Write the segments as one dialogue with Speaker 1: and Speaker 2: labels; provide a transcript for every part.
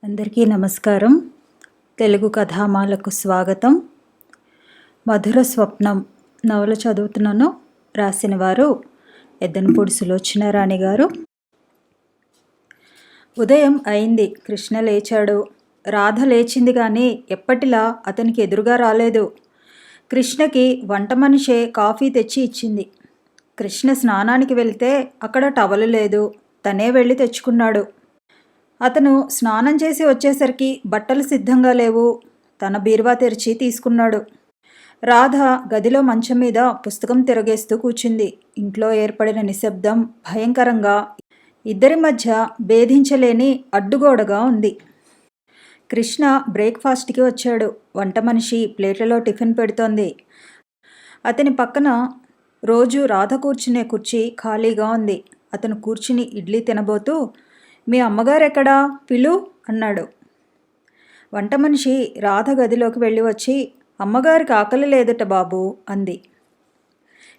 Speaker 1: అందరికీ నమస్కారం. తెలుగు కథామాలకు స్వాగతం. మధుర స్వప్నం నవల చదువుతున్నాను. రాసిన వారు ఎద్దనపూడి సులోచనారాణి గారు. ఉదయం అయింది. కృష్ణ లేచాడు. రాధ లేచింది కానీ ఎప్పటిలా అతనికి ఎదురుగా రాలేదు. కృష్ణకి వంట మనిషే కాఫీ తెచ్చి ఇచ్చింది. కృష్ణ స్నానానికి వెళ్తే అక్కడ టవలు లేదు. తనే వెళ్ళి తెచ్చుకున్నాడు. అతను స్నానం చేసి వచ్చేసరికి బట్టలు సిద్ధంగా లేవు. తన బీరువా తెరిచి తీసుకున్నాడు. రాధ గదిలో మంచం మీద పుస్తకం తిరగేస్తూ కూర్చుంది. ఇంట్లో ఏర్పడిన నిశ్శబ్దం భయంకరంగా, ఇద్దరి మధ్య భేదించలేని అడ్డుగోడగా ఉంది. కృష్ణ బ్రేక్ఫాస్ట్కి వచ్చాడు. వంట మనిషి ప్లేట్లలో టిఫిన్ పెడుతోంది. అతని పక్కన రోజు రాధ కూర్చునే కుర్చీ ఖాళీగా ఉంది. అతను కూర్చుని ఇడ్లీ తినబోతూ, మీ అమ్మగారెక్కడా పిలు అన్నాడు. వంట మనిషి రాధ గదిలోకి వెళ్ళి వచ్చి, అమ్మగారికి ఆకలి లేదట బాబు అంది.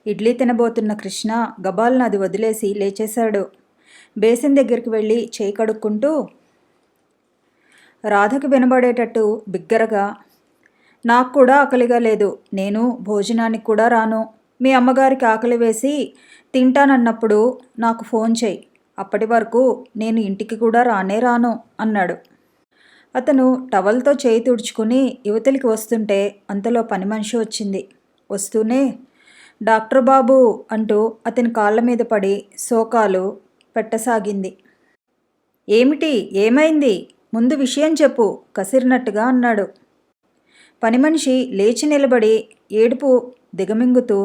Speaker 1: ఇడ్లీ తినబోతున్న కృష్ణ గబాల్ని అది వదిలేసి లేచేశాడు. బేసిన్ దగ్గరికి వెళ్ళి చేయి కడుక్కుంటూ రాధకు వినబడేటట్టు బిగ్గరగా, నాకు కూడా ఆకలిగా లేదు. నేను భోజనానికి కూడా రాను. మీ అమ్మగారికి ఆకలి వేసి తింటానన్నప్పుడు నాకు ఫోన్ చేయి. అప్పటి వరకు నేను ఇంటికి కూడా రాను అన్నాడు. అతను టవల్తో చేయి తుడుచుకుని యువతలికి వస్తుంటే అంతలో పని మనిషి వచ్చింది. వస్తూనే, డాక్టర్ బాబు అంటూ అతని కాళ్ళ మీద పడి శోకాలు పెట్టసాగింది. ఏమిటి, ఏమైంది? ముందు విషయం చెప్పు కసిరినట్టుగా అన్నాడు. పని మనిషి లేచి నిలబడి ఏడుపు దిగమింగుతూ,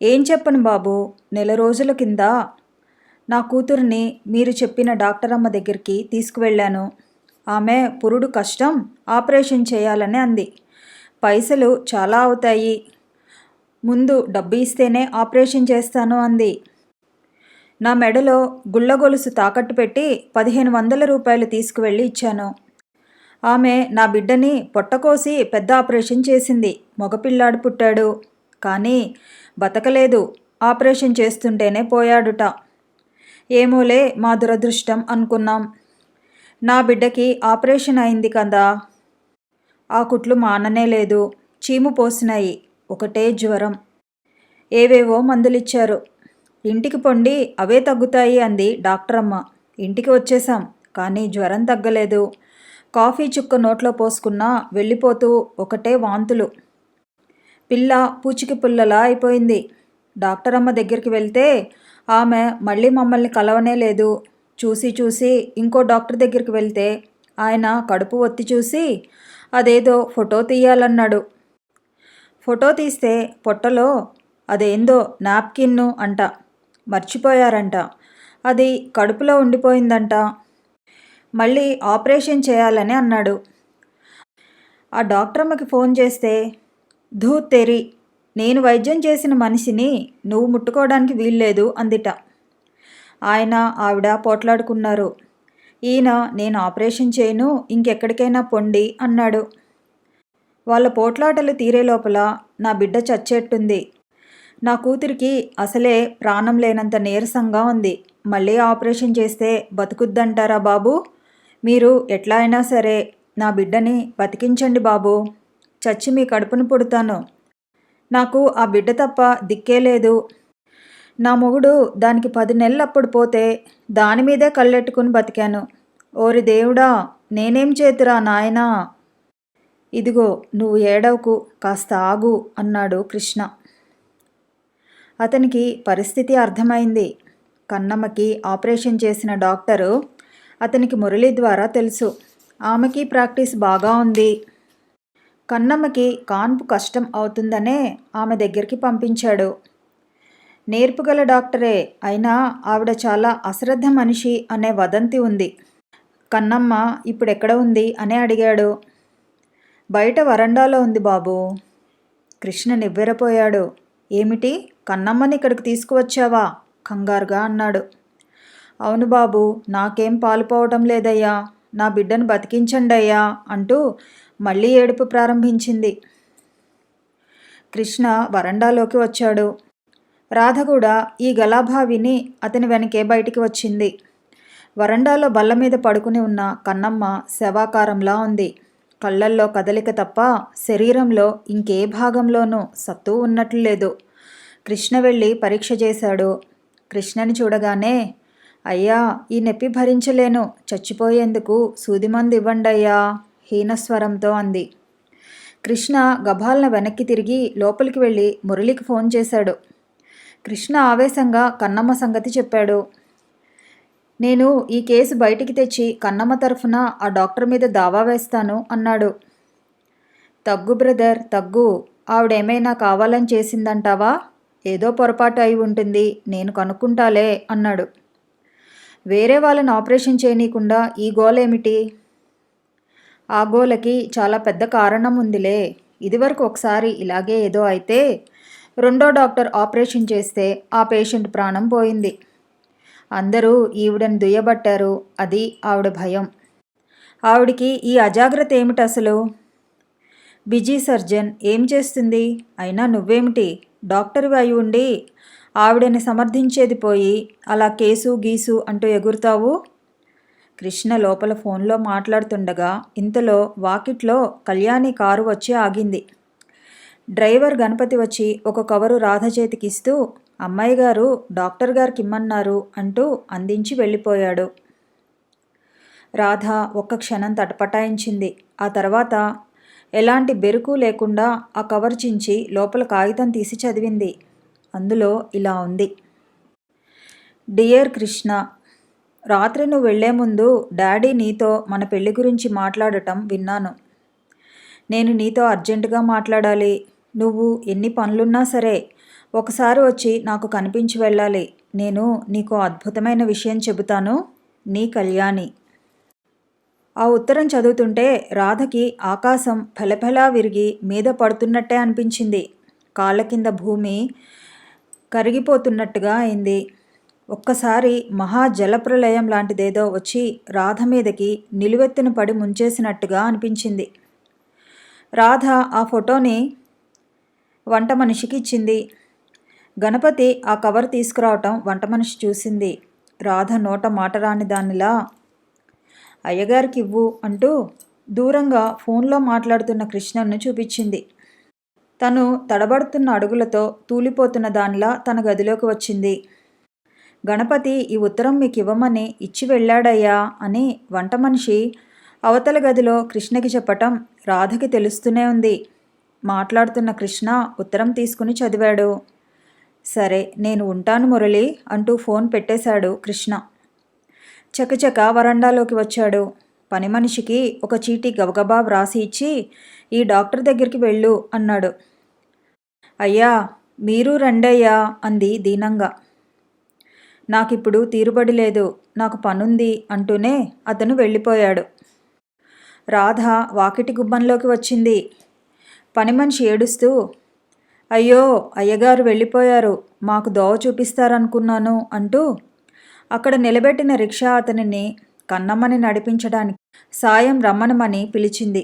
Speaker 1: ఏం చెప్పను బాబు, నెల రోజుల కింద నా కూతురిని మీరు చెప్పిన డాక్టర్ అమ్మ దగ్గరికి తీసుకువెళ్ళాను. ఆమె పురుడు కష్టం, ఆపరేషన్ చేయాలని అంది. పైసలు చాలా అవుతాయి, ముందు డబ్బు ఇస్తేనే ఆపరేషన్ చేస్తాను అంది. నా మెడలో గుళ్ళ గొలుసు తాకట్టు పెట్టి 1500 రూపాయలు తీసుకువెళ్ళి ఇచ్చాను. ఆమె నా బిడ్డని పొట్టకోసి పెద్ద ఆపరేషన్ చేసింది. మగపిల్లాడు పుట్టాడు. కానీ బతకలేదు. ఆపరేషన్ చేస్తుంటేనే పోయాడుట. ఏమోలే, మా దురదృష్టం అనుకున్నాం. నా బిడ్డకి ఆపరేషన్ అయింది కదా, ఆ కుట్లు మాననే లేదు. చీము పోసినాయి. ఒకటే జ్వరం. ఏవేవో మందులిచ్చారు. ఇంటికి పొండి, అవే తగ్గుతాయి అంది డాక్టర్ అమ్మ. ఇంటికి వచ్చేసాం. కానీ జ్వరం తగ్గలేదు. కాఫీ చుక్క నోట్లో పోసుకున్నా వెళ్ళిపోతూ ఒకటే వాంతులు. పిల్ల పూచికి పుల్లలా అయిపోయింది. డాక్టర్ అమ్మ దగ్గరికి వెళ్తే ఆమె మళ్ళీ మమ్మల్ని కలవనే లేదు. చూసి ఇంకో డాక్టర్ దగ్గరికి వెళ్తే ఆయన కడుపు ఒత్తి చూసి అదేదో ఫోటో తీయాలన్నాడు. ఫోటో తీస్తే పొట్టలో అదేందో నాప్కిన్ను అంట, మర్చిపోయారంట. అది కడుపులో ఉండిపోయిందంట. మళ్ళీ ఆపరేషన్ చేయాలని అన్నాడు. ఆ డాక్టర్ అమ్మకి ఫోన్ చేస్తే, ధూ తెరి, నేను వైద్యం చేసిన మనిషిని నువ్వు ముట్టుకోవడానికి వీల్లేదు అందిట. ఆయన ఆవిడ పోట్లాడుకున్నారు. ఈయన నేను ఆపరేషన్ చేయను, ఇంకెక్కడికైనా పొండి అన్నాడు. వాళ్ళ పోట్లాటలు తీరే లోపల నా బిడ్డ చచ్చేట్టుంది. నా కూతురికి అసలే ప్రాణం లేనంత నీరసంగా ఉంది. మళ్ళీ ఆపరేషన్ చేస్తే బతుకుద్దంటారా బాబు? మీరు ఎట్లా అయినా సరే నా బిడ్డని బతికించండి బాబు. చచ్చి మీ కడుపును పుడతాను. నాకు ఆ బిడ్డ తప్ప దిక్కే లేదు. నా మొగుడు దానికి 10 నెలలప్పుడు పోతే దాని మీదే కళ్ళెట్టుకుని బతికాను. ఓరి దేవుడా, నేనేం చేతురా నాయనా? ఇదిగో నువ్వు ఏడవకు, కాస్త ఆగు అన్నాడు కృష్ణ. అతనికి పరిస్థితి అర్థమైంది. కన్నమ్మకి ఆపరేషన్ చేసిన డాక్టరు అతనికి మురళి ద్వారా తెలుసు. ఆమెకి ప్రాక్టీస్ బాగా ఉంది. కన్నమ్మకి కాన్పు కష్టం అవుతుందనే ఆమె దగ్గరికి పంపించాడు. నేర్పుగల డాక్టరే అయినా ఆవిడ చాలా అశ్రద్ధ మనిషి అనే వదంతి ఉంది. కన్నమ్మ ఇప్పుడెక్కడ ఉంది అని అడిగాడు. బయట వరండాలో ఉంది బాబు. కృష్ణ నివ్వెరపోయాడు. ఏమిటి, కన్నమ్మని ఇక్కడికి తీసుకువచ్చావా? కంగారుగా అన్నాడు. అవును బాబు, నాకేం పాలుపోవటం లేదయ్యా. నా బిడ్డను బతికించండయ్యా అంటూ మళ్ళీ ఏడుపు ప్రారంభించింది. కృష్ణ వరండాలోకి వచ్చాడు. రాధ కూడా ఈ గలాభా విని అతని వెనకే బయటికి వచ్చింది. వరండాలో బల్ల మీద పడుకుని ఉన్న కన్నమ్మ శవాకారంలా ఉంది. కళ్ళల్లో కదలిక తప్ప శరీరంలో ఇంకే భాగంలోనూ సత్తు ఉన్నట్లు లేదు. కృష్ణ వెళ్ళి పరీక్ష చేశాడు. కృష్ణని చూడగానే, అయ్యా, ఈ నొప్పి భరించలేను, చచ్చిపోయేందుకు సూదిమందు ఇవ్వండయ్యా హీనస్వరంతో అంది. కృష్ణ గభాలన వెనక్కి తిరిగి లోపలికి వెళ్ళి మురళికి ఫోన్ చేశాడు. కృష్ణ ఆవేశంగా కన్నమ్మ సంగతి చెప్పాడు. నేను ఈ కేసు బయటికి తెచ్చి కన్నమ్మ తరఫున ఆ డాక్టర్ మీద దావా వేస్తాను అన్నాడు. తగ్గు బ్రదర్, తగ్గు. ఆవిడేమైనా కావాలని చేసిందంటావా? ఏదో పొరపాటు అయి ఉంటుంది, నేను కనుక్కుంటాలే అన్నాడు. వేరే వాళ్ళని ఆపరేషన్ చేయనీయకుండా ఈ గోలేమిటి? ఆ గోలకి చాలా పెద్ద కారణం ఉందిలే. ఇదివరకు ఒకసారి ఇలాగే ఏదో అయితే రెండో డాక్టర్ ఆపరేషన్ చేస్తే ఆ పేషెంట్ ప్రాణం పోయింది. అందరూ ఈవిడని దుయ్యబట్టారు. అది ఆవిడ భయం. ఆవిడికి ఈ అజాగ్రత్త ఏమిటి అసలు? బిజీ సర్జన్, ఏం చేస్తుంది? అయినా నువ్వేమిటి డాక్టర్వి అయి ఉండి ఆవిడని సమర్థించేది పోయి అలా కేసు గీసు అంటూ ఎగురుతావు? కృష్ణ లోపల ఫోన్లో మాట్లాడుతుండగా ఇంతలో వాకిట్లో కళ్యాణి కారు వచ్చి ఆగింది. డ్రైవర్ గణపతి వచ్చి ఒక కవరు రాధ చేతికిస్తూ, అమ్మాయి గారు డాక్టర్ గారికి ఇమ్మన్నారు అంటూ అందించి వెళ్ళిపోయాడు. రాధ ఒక్క క్షణం తటపటాయించింది. ఆ తర్వాత ఎలాంటి బెరుకు లేకుండా ఆ కవర్ చించి లోపల కాగితం తీసి చదివింది. అందులో ఇలా ఉంది. డియర్ కృష్ణ, రాత్రి నువ్వు వెళ్లే ముందు డాడీ నీతో మన పెళ్లి గురించి మాట్లాడటం విన్నాను. నేను నీతో అర్జెంటుగా మాట్లాడాలి. నువ్వు ఎన్ని పనులున్నా సరే ఒకసారి వచ్చి నాకు కనిపించి వెళ్ళాలి. నేను నీకు అద్భుతమైన విషయం చెబుతాను. నీ కళ్యాణి. ఆ ఉత్తరం చదువుతుంటే రాధకి ఆకాశం ఫెలఫెలా విరిగి మీద పడుతున్నట్టే అనిపించింది. కాళ్ళ కింద భూమి కరిగిపోతున్నట్టుగా అయింది. ఒక్కసారి మహా జలప్రలయం లాంటిదేదో వచ్చి రాధ మీదకి నిలువెత్తున పడి ముంచేసినట్టుగా అనిపించింది. రాధ ఆ ఫోటోని వంట మనిషికి ఇచ్చింది. గణపతి ఆ కవర్ తీసుకురావటం వంట మనిషి చూసింది. రాధ నోట మాట రాని దానిలా, అయ్యగారికి ఇవ్వు అంటూ దూరంగా ఫోన్లో మాట్లాడుతున్న కృష్ణను చూపించింది. తను తడబడుతున్న అడుగులతో తూలిపోతున్న దానిలా తన గదిలోకి వచ్చింది. గణపతి ఈ ఉత్తరం మీకు ఇవ్వమని ఇచ్చి వెళ్ళాడయ్యా అని వంట మనిషి అవతల గదిలో కృష్ణకి చెప్పటం రాధకి తెలుస్తూనే ఉంది. మాట్లాడుతున్న కృష్ణ ఉత్తరం తీసుకుని చదివాడు. సరే, నేను ఉంటాను మురళి అంటూ ఫోన్ పెట్టేశాడు కృష్ణ. చకచక వరండాలోకి వచ్చాడు. పని మనిషికి ఒక చీటీ గబగబా వ్రాసి ఇచ్చి, ఈ డాక్టర్ దగ్గరికి వెళ్ళు అన్నాడు. అయ్యా, మీరు రండయ్యా అంది దీనంగా. నాకిప్పుడు తీరుబడి లేదు, నాకు పనుంది అంటూనే అతను వెళ్ళిపోయాడు. రాధ వాకిటి గుమ్మంలోకి వచ్చింది. పని మనిషి ఏడుస్తూ, అయ్యో, అయ్యగారు వెళ్ళిపోయారు, మాకు దోవ చూపిస్తారనుకున్నాను అంటూ అక్కడ నిలబెట్టిన రిక్షా అతనిని కన్నమ్మని నడిపించడానికి సాయం రమ్మనమని పిలిచింది.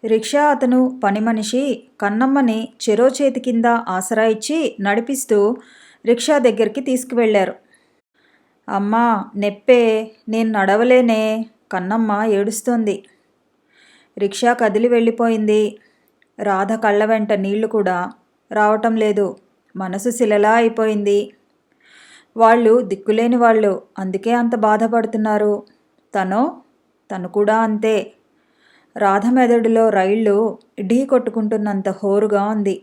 Speaker 1: రిక్షా అతను పని మనిషి కన్నమ్మని చెరో చేతి కింద ఆసరా ఇచ్చి నడిపిస్తూ రిక్షా దగ్గరికి తీసుకువెళ్లారు. అమ్మా, నెప్పే, నేను నడవలేనే, కన్నమ్మ ఏడుస్తోంది. రిక్షా కదిలి వెళ్ళిపోయింది. రాధ కళ్ళ వెంట నీళ్లు కూడా రావటం లేదు. మనసు శిలలా అయిపోయింది. వాళ్ళు దిక్కులేని వాళ్ళు, అందుకే అంత బాధపడుతున్నారు. తను కూడా అంతే. రాధ మెదడులో రైళ్లు ఢీ కొట్టుకుంటున్నంత హోరుగా ఉంది.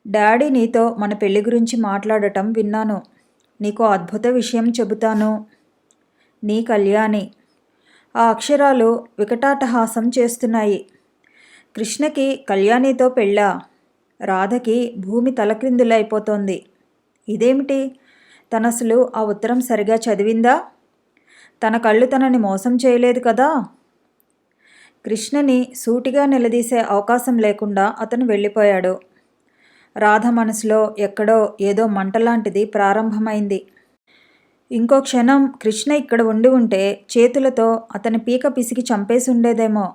Speaker 1: డాడీ నీతో మన పెళ్లి గురించి మాట్లాడటం విన్నాను. నీకో అద్భుత విషయం చెబుతాను. నీ కళ్యాణి. ఆ అక్షరాలు వికటాటహాసం చేస్తున్నాయి. కృష్ణకి కళ్యాణితో పెళ్ళా? రాధకి భూమి తలక్రిందులైపోతోంది. ఇదేమిటి? తనసలు ఆ ఉత్తరం సరిగా చదివిందా? తన కళ్ళు తనని మోసం చేయలేదు కదా? కృష్ణని సూటిగా నిలదీసే అవకాశం లేకుండా అతను వెళ్ళిపోయాడు. రాధ మనసులో ఎక్కడో ఏదో మంటలాంటిది ప్రారంభమైంది. ఇంకో క్షణం కృష్ణ ఇక్కడ ఉండి ఉంటే చేతులతో అతని పీక పిసికి చంపేసి ఉండేదేమో.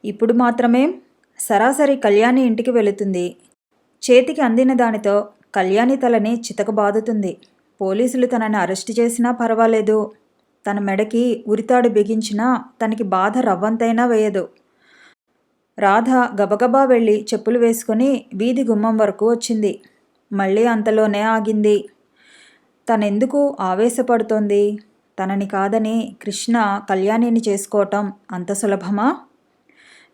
Speaker 1: ఇప్పుడు మాత్రమేం, సరాసరి కళ్యాణి ఇంటికి వెళుతుంది. చేతికి అందిన దానితో కళ్యాణి తలని చితకబాదుతుంది. పోలీసులు తనని అరెస్ట్ చేసినా పర్వాలేదు. తన మెడకి ఉరితాడు బిగించినా తనకి బాధ రవ్వంతైనా వేయదు. రాధ గబగబా వెళ్ళి చెప్పులు వేసుకుని వీధి గుమ్మం వరకు వచ్చింది. మళ్ళీ అంతలోనే ఆగింది. తనెందుకు ఆవేశపడుతోంది? తనని కాదని కృష్ణ కళ్యాణిని చేసుకోవటం అంత సులభమా?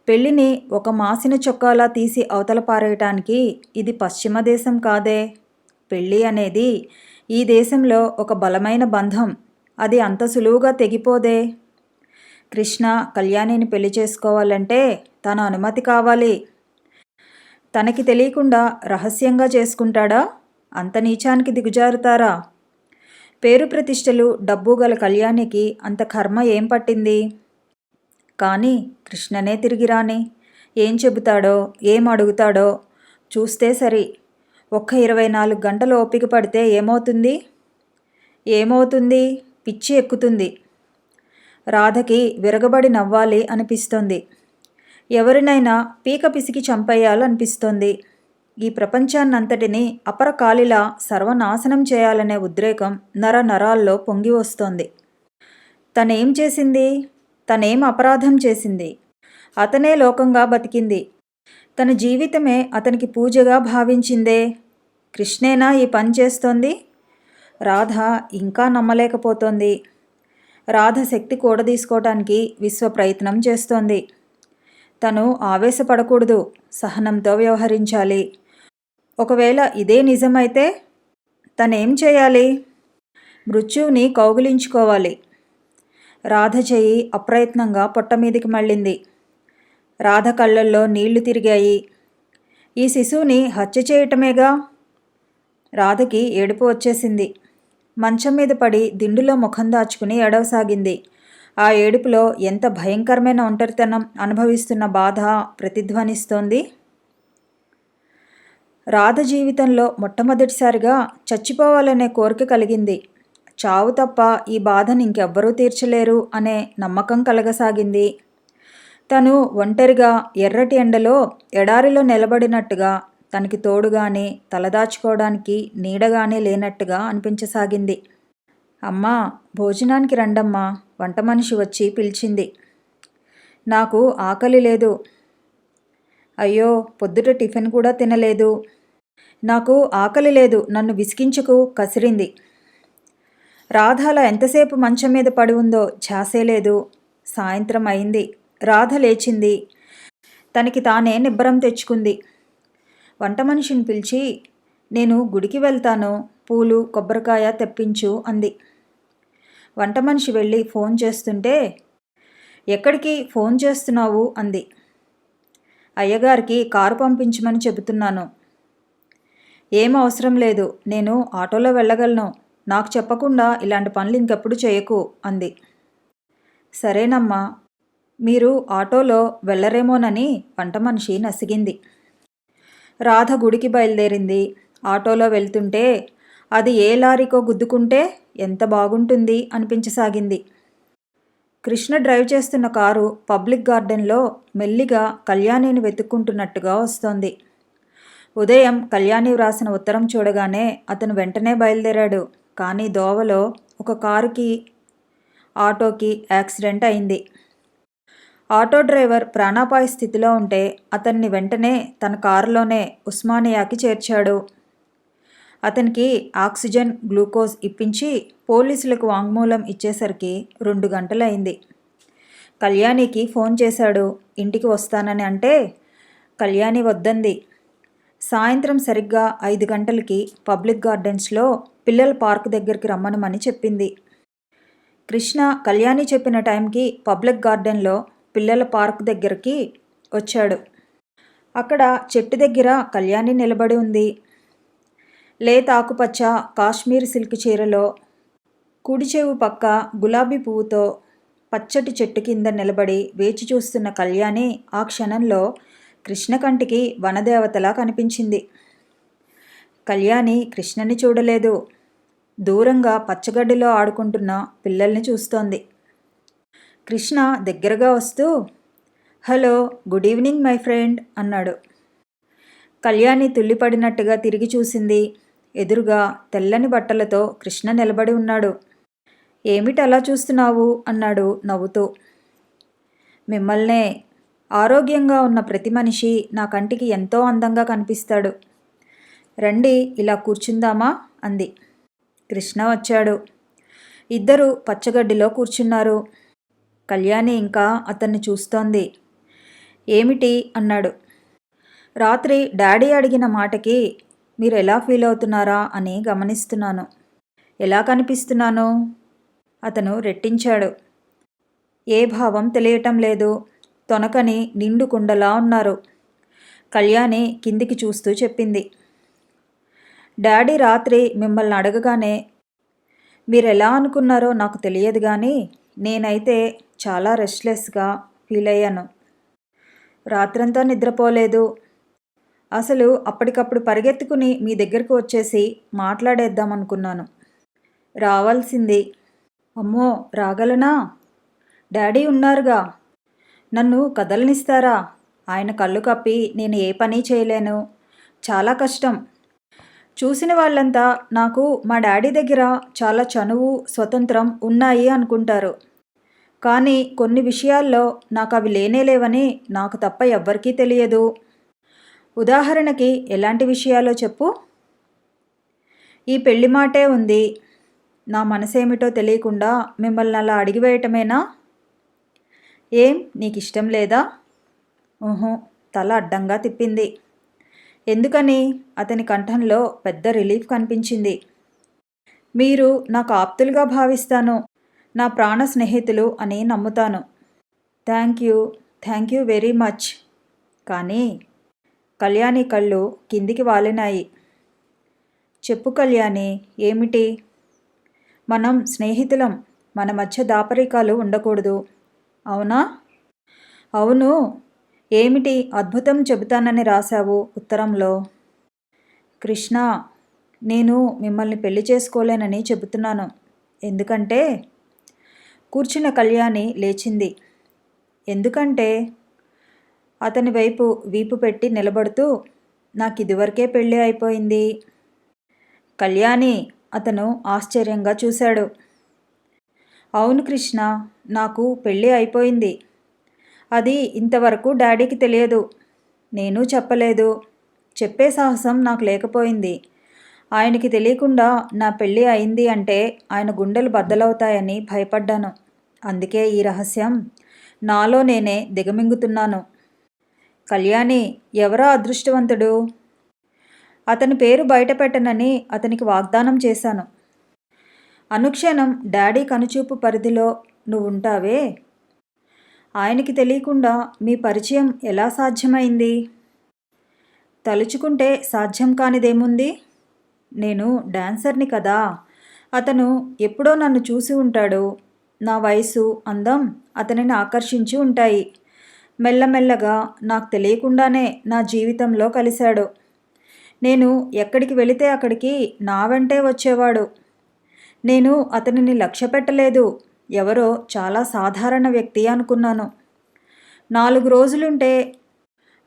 Speaker 1: పెళ్ళిని ఒక మాసిన చొక్కాలా తీసి అవతల పారేయటానికి ఇది పశ్చిమ దేశం కాదే. పెళ్ళి అనేది ఈ దేశంలో ఒక బలమైన బంధం. అది అంత సులువుగా తెగిపోదే. కృష్ణ కళ్యాణిని పెళ్లి చేసుకోవాలంటే తన అనుమతి కావాలి. తనకి తెలియకుండా రహస్యంగా చేసుకుంటాడా? అంత నీచానికి దిగుజారుతారా? పేరు ప్రతిష్టలు డబ్బు గల కళ్యాణికి అంత కర్మ ఏం పట్టింది? కానీ కృష్ణనే తిరిగి రాని. ఏం చెబుతాడో ఏం అడుగుతాడో చూస్తే సరి. ఒక్క 24 గంటలు ఓపిక పడితే ఏమవుతుంది? పిచ్చి ఎక్కుతుంది. రాధకి విరగబడి నవ్వాలి అనిపిస్తోంది. ఎవరినైనా పీక పిసికి చంపేయాలనిపిస్తోంది. ఈ ప్రపంచాన్నంతటినీ అపరకాలిలా సర్వనాశనం చేయాలనే ఉద్రేకం నరాల్లో పొంగి వస్తోంది. తనేం చేసింది? తనేం అపరాధం చేసింది? అతనే లోకంగా బతికింది. తన జీవితమే అతనికి పూజగా భావించిందే. కృష్ణేనా ఈ పని చేస్తోంది? రాధ ఇంకా నమ్మలేకపోతోంది. రాధ శక్తి కూడదీసుకోవటానికి విశ్వ ప్రయత్నం చేస్తోంది. తను ఆవేశపడకూడదు, సహనంతో వ్యవహరించాలి. ఒకవేళ ఇదే నిజమైతే తనేం చేయాలి? మృత్యువుని కౌగిలించుకోవాలి. రాధ చెయ్యి అప్రయత్నంగా పొట్టమీదికి మళ్ళింది. రాధ కళ్ళల్లో నీళ్లు తిరిగాయి. ఈ శిశువుని హత్య చేయటమేగా. రాధకి ఏడుపు వచ్చేసింది. మంచం మీద పడి దిండులో ముఖం దాచుకుని ఏడవసాగింది. ఆ ఏడుపులో ఎంత భయంకరమైన ఒంటరితనం అనుభవిస్తున్న బాధ ప్రతిధ్వనిస్తోంది. రాధ జీవితంలో మొట్టమొదటిసారిగా చచ్చిపోవాలనే కోరిక కలిగింది. చావు తప్ప ఈ బాధను ఇంకెవ్వరూ తీర్చలేరు అనే నమ్మకం కలగసాగింది. తను ఒంటరిగా ఎర్రటి ఎండలో ఎడారిలో నిలబడినట్టుగా, తనకి తోడుగాని తలదాచుకోవడానికి నీడగానే లేనట్టుగా అనిపించసాగింది. అమ్మా, భోజనానికి రండమ్మా, వంట మనిషి వచ్చి పిలిచింది. నాకు ఆకలి లేదు. అయ్యో, పొద్దుట టిఫిన్ కూడా తినలేదు. నాకు ఆకలి లేదు, నన్ను విసిగించుకు కసిరింది. రాధ అలా ఎంతసేపు మంచం మీద పడి ఉందో ఝాసే లేదు. సాయంత్రం అయింది. రాధ లేచింది. తనకి తానే నిబ్బరం తెచ్చుకుంది. వంట మనిషిని పిలిచి, నేను గుడికి వెళ్తాను, పూలు కొబ్బరికాయ తెప్పించు అంది. వంట మనిషి వెళ్ళి ఫోన్ చేస్తుంటే, ఎక్కడికి ఫోన్ చేస్తున్నావు అంది. అయ్యగారికి కారు పంపించమని చెబుతున్నాను. ఏం అవసరం లేదు, నేను ఆటోలో వెళ్ళగలను. నాకు చెప్పకుండా ఇలాంటి పనులు ఇంకెప్పుడు చేయకు అంది. సరేనమ్మా, మీరు ఆటోలో వెళ్ళరేమోనని వంట మనిషి నసిగింది. రాధ గుడికి బయలుదేరింది. ఆటోలో వెళ్తుంటే అది ఏ లారీకో గుద్దుకుంటే ఎంత బాగుంటుంది అనిపించసాగింది. కృష్ణ డ్రైవ్ చేస్తున్న కారు పబ్లిక్ గార్డెన్లో మెల్లిగా కళ్యాణిని వెతుక్కుంటున్నట్టుగా వస్తోంది. ఉదయం కళ్యాణి వ్రాసిన ఉత్తరం చూడగానే అతను వెంటనే బయలుదేరాడు. కానీ దోవలో ఒక కారుకి ఆటోకి యాక్సిడెంట్ అయింది. ఆటో డ్రైవర్ ప్రాణాపాయ స్థితిలో ఉంటే అతన్ని వెంటనే తన కారులోనే ఉస్మానియాకి చేర్చాడు. అతనికి ఆక్సిజన్, గ్లూకోజ్ ఇప్పించి పోలీసులకు వాంగ్మూలం ఇచ్చేసరికి 2 గంటలైంది. కళ్యాణికి ఫోన్ చేశాడు. ఇంటికి వస్తానని అంటే కళ్యాణి వద్దంది. సాయంత్రం సరిగ్గా 5 గంటలకి పబ్లిక్ గార్డెన్స్లో పిల్లల పార్క్ దగ్గరికి రమ్మనమని చెప్పింది. కృష్ణ కళ్యాణి చెప్పిన టైంకి పబ్లిక్ గార్డెన్లో పిల్లల పార్క్ దగ్గరికి వచ్చాడు. అక్కడ చెట్టు దగ్గర కళ్యాణి నిలబడి ఉంది. లేత ఆకుపచ్చ కాశ్మీర్ సిల్క్ చీరలో, కుడి చెవు పక్క గులాబీ పువ్వుతో పచ్చటి చెట్టు కింద నిలబడి వేచి చూస్తున్న కళ్యాణి ఆ క్షణంలో కృష్ణ కంటికి వనదేవతలా కనిపించింది. కళ్యాణి కృష్ణని చూడలేదు. దూరంగా పచ్చగడ్డిలో ఆడుకుంటున్న పిల్లల్ని చూస్తోంది. కృష్ణ దగ్గరగా వస్తూ, hello, good evening my friend అన్నాడు. కళ్యాణి తుల్లిపడినట్టుగా తిరిగి చూసింది. ఎదురుగా తెల్లని బట్టలతో కృష్ణ నిలబడి ఉన్నాడు. ఏమిటలా చూస్తున్నావు అన్నాడు నవ్వుతూ. మిమ్మల్నే. ఆరోగ్యంగా ఉన్న ప్రతి మనిషి నా కంటికి ఎంతో అందంగా కనిపిస్తాడు. రండి ఇలా కూర్చుందామా అంది. కృష్ణ వచ్చాడు. ఇద్దరు పచ్చగడ్డిలో కూర్చున్నారు. కళ్యాణి ఇంకా అతన్ని చూస్తోంది. ఏమిటి అన్నాడు. రాత్రి డాడీ అడిగిన మాటకి మీరు ఎలా ఫీల్ అవుతున్నారా అని గమనిస్తున్నాను. ఎలా కనిపిస్తున్నాను? అతను రెట్టించాడు. ఏ భావం తెలియటం లేదు. తొనకని నిండు కుండలా ఉన్నారు. కళ్యాణి కిందికి చూస్తూ చెప్పింది. డాడీ రాత్రి మిమ్మల్ని అడగగానే మీరెలా అనుకున్నారో నాకు తెలియదు కానీ నేనైతే చాలా రెస్ట్లెస్గా ఫీల్ అయ్యాను. రాత్రంతా నిద్రపోలేదు. అసలు అప్పటికప్పుడు పరిగెత్తుకుని మీ దగ్గరకు వచ్చేసి మాట్లాడేద్దామనుకున్నాను. రావాల్సింది. అమ్మో, రాగలనా? డాడీ ఉన్నారుగా. నన్ను కదలనిస్తారా? ఆయన కళ్ళు కప్పి నేను ఏ పని చేయలేను. చాలా కష్టం. చూసిన వాళ్ళంతా నాకు మా డాడీ దగ్గర చాలా చనువు, స్వతంత్రం ఉన్నాయి అనుకుంటారు. కానీ కొన్ని విషయాల్లో నాకు అవి లేనేలేవని నాకు తప్ప ఎవ్వరికీ తెలియదు. ఉదాహరణకి ఎలాంటి విషయాలో చెప్పు? ఈ పెళ్లి మాటే ఉంది. నా మనసేమిటో తెలియకుండా మిమ్మల్ని అలా అడిగివేయటమేనా? ఏం నీకిష్టం లేదా? తల అడ్డంగా తిప్పింది. ఎందుకని? అతని కంఠంలో పెద్ద రిలీఫ్ కనిపించింది. మీరు నాకు ఆప్తులుగా భావిస్తాను. నా ప్రాణ స్నేహితులు అని నమ్ముతాను. Thank you very much. కానీ కళ్యాణి కళ్ళు కిందికి వాలినాయి. చెప్పు కళ్యాణి, ఏమిటి? మనం స్నేహితులం. మన మధ్య దాపరికాలు ఉండకూడదు. అవునా? అవును. ఏమిటి అద్భుతం చెబుతానని రాశావు ఉత్తరంలో? కృష్ణ, నేను మిమ్మల్ని పెళ్లి చేసుకోలేనని చెబుతున్నాను. ఎందుకంటే? కూర్చున్న కళ్యాణి లేచింది. ఎందుకంటే? అతని వైపు వీపు పెట్టి నిలబడుతూ నాకిదివరకే పెళ్ళి అయిపోయింది. కళ్యాణి, అతను ఆశ్చర్యంగా చూశాడు. అవును కృష్ణ, నాకు పెళ్ళి అయిపోయింది. అది ఇంతవరకు డాడీకి తెలియదు. నేను చెప్పలేదు. చెప్పే సాహసం నాకు లేకపోయింది. ఆయనకి తెలియకుండా నా పెళ్ళి అయింది అంటే ఆయన గుండెలు బద్దలవుతాయని భయపడ్డాను. అందుకే ఈ రహస్యం నాలో నేనే దిగమింగుతున్నాను. కళ్యాణి, ఎవరో అదృష్టవంతుడు? అతని పేరు బయటపెట్టనని అతనికి వాగ్దానం చేశాను. అనుక్షణం డాడీ కనుచూపు పరిధిలో నువ్వుంటావే. ఆయనకి తెలియకుండా మీ పరిచయం ఎలా సాధ్యమైంది? తలుచుకుంటే సాధ్యం కానిదేముంది? నేను డాన్సర్ని కదా. అతను ఎప్పుడో నన్ను చూసి ఉంటాడు. నా వయసు, అందం అతనిని ఆకర్షించి ఉంటాయి. మెల్లమెల్లగా నాకు తెలియకుండానే నా జీవితంలో కలిశాడు. నేను ఎక్కడికి వెళితే అక్కడికి నా వెంటే వచ్చేవాడు. నేను అతనిని లక్ష్య పెట్టలేదు. ఎవరో చాలా సాధారణ వ్యక్తి అనుకున్నాను. 4 రోజులుంటే